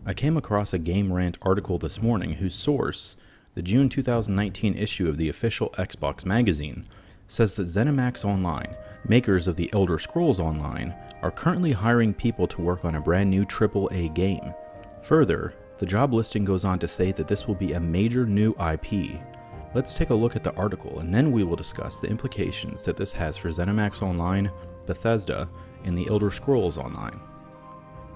I came across a Game Rant article this morning whose source, the June 2019 issue of the official Xbox magazine, says that ZeniMax Online, makers of the Elder Scrolls Online, are currently hiring people to work on a brand new AAA game. Further, the job listing goes on to say that this will be a major new IP. Let's take a look at the article and then we will discuss the implications that this has for ZeniMax Online, Bethesda, and the Elder Scrolls Online.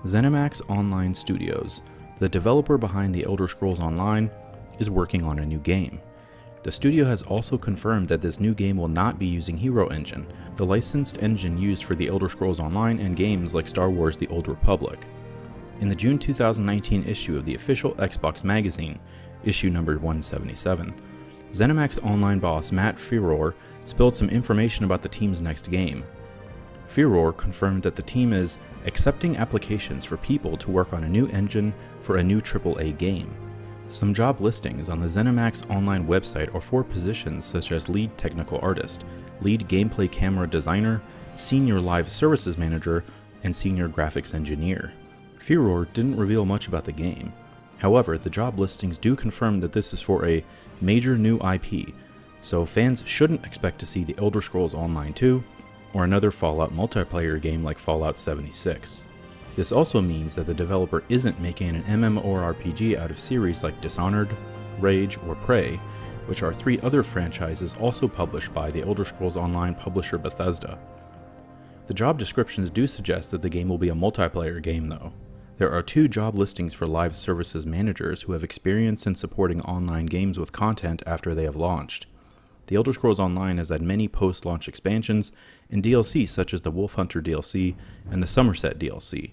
ZeniMax Online Studios, the developer behind the Elder Scrolls Online, is working on a new game. The studio has also confirmed that this new game will not be using Hero Engine, the licensed engine used for the Elder Scrolls Online and games like Star Wars: The Old Republic. In the June 2019 issue of the official Xbox magazine, issue number 177, ZeniMax Online boss Matt Furore spilled some information about the team's next game. Furore confirmed that the team is accepting applications for people to work on a new engine for a new AAA game. Some job listings on the ZeniMax Online website are for positions such as lead technical artist, lead gameplay camera designer, senior live services manager, and senior graphics engineer. Furore didn't reveal much about the game. However, the job listings do confirm that this is for a major new IP, so fans shouldn't expect to see the Elder Scrolls Online 2 or another Fallout multiplayer game like Fallout 76. This also means that the developer isn't making an MMORPG out of series like Dishonored, Rage, or Prey, which are three other franchises also published by the Elder Scrolls Online publisher Bethesda. The job descriptions do suggest that the game will be a multiplayer game though. There are two job listings for live services managers who have experience in supporting online games with content after they have launched. The Elder Scrolls Online has had many post-launch expansions and DLC such as the Wolf Hunter DLC and the Somerset DLC.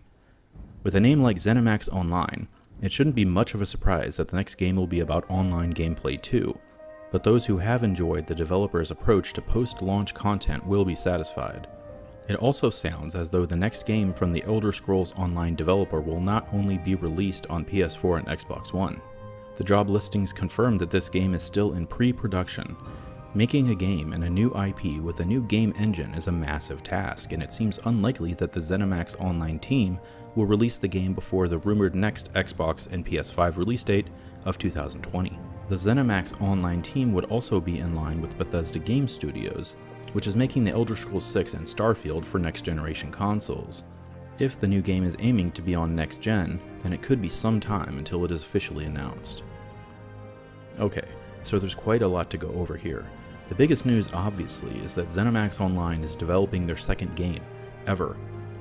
With a name like ZeniMax Online, it shouldn't be much of a surprise that the next game will be about online gameplay too, but those who have enjoyed the developer's approach to post-launch content will be satisfied. It also sounds as though the next game from the Elder Scrolls Online developer will not only be released on PS4 and Xbox One. The job listings confirm that this game is still in pre-production. Making a game and a new IP with a new game engine is a massive task, and it seems unlikely that the ZeniMax Online team will release the game before the rumored next Xbox and PS5 release date of 2020. The ZeniMax Online team would also be in line with Bethesda Game Studios, which is making the Elder Scrolls 6 and Starfield for next-generation consoles. If the new game is aiming to be on next-gen, then it could be some time until it is officially announced. Okay, so there's quite a lot to go over here. The biggest news, obviously, is that ZeniMax Online is developing their second game, ever.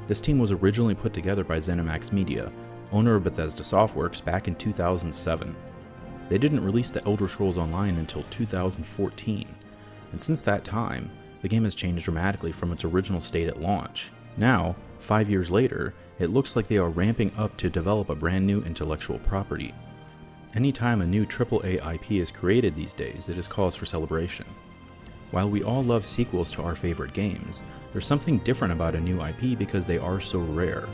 This team was originally put together by ZeniMax Media, owner of Bethesda Softworks, back in 2007. They didn't release the Elder Scrolls Online until 2014, and since that time, the game has changed dramatically from its original state at launch. Now, 5 years later, it looks like they are ramping up to develop a brand new intellectual property. Anytime a new AAA IP is created these days, it is cause for celebration. While we all love sequels to our favorite games, there's something different about a new IP because they are so rare.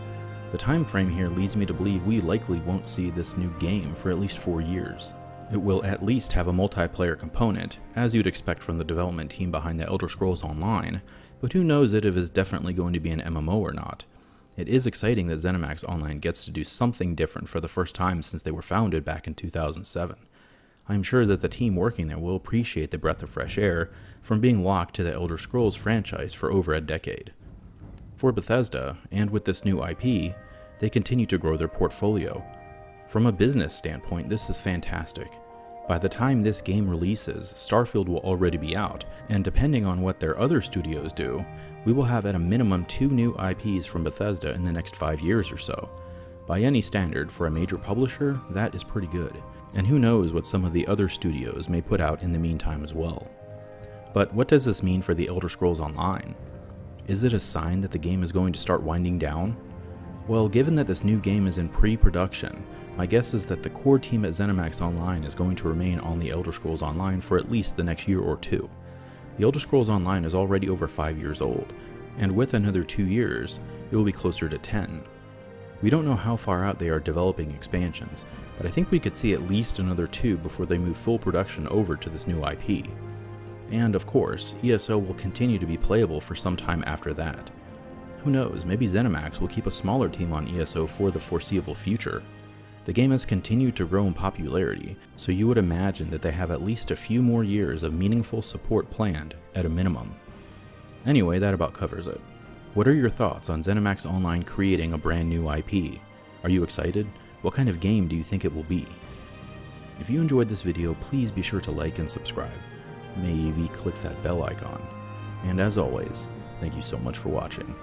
The time frame here leads me to believe we likely won't see this new game for at least 4 years. It will at least have a multiplayer component, as you'd expect from the development team behind the Elder Scrolls Online, but who knows if it is definitely going to be an MMO or not. It is exciting that ZeniMax Online gets to do something different for the first time since they were founded back in 2007. I'm sure that the team working there will appreciate the breath of fresh air from being locked to the Elder Scrolls franchise for over a decade. For Bethesda, and with this new IP, they continue to grow their portfolio. From a business standpoint, this is fantastic. By the time this game releases, Starfield will already be out, and depending on what their other studios do, we will have at a minimum 2 new IPs from Bethesda in the next 5 years or so. By any standard, for a major publisher, that is pretty good, and who knows what some of the other studios may put out in the meantime as well. But what does this mean for the Elder Scrolls Online? Is it a sign that the game is going to start winding down? Well, given that this new game is in pre-production, my guess is that the core team at ZeniMax Online is going to remain on the Elder Scrolls Online for at least the next year or 2. The Elder Scrolls Online is already over 5 years old, and with another 2 years, it will be closer to 10. We don't know how far out they are developing expansions, but I think we could see at least another 2 before they move full production over to this new IP. And of course, ESO will continue to be playable for some time after that. Who knows, maybe ZeniMax will keep a smaller team on ESO for the foreseeable future. The game has continued to grow in popularity, so you would imagine that they have at least a few more years of meaningful support planned, at a minimum. Anyway, that about covers it. What are your thoughts on ZeniMax Online creating a brand new IP? Are you excited? What kind of game do you think it will be? If you enjoyed this video, please be sure to like and subscribe. Maybe click that bell icon. And as always, thank you so much for watching.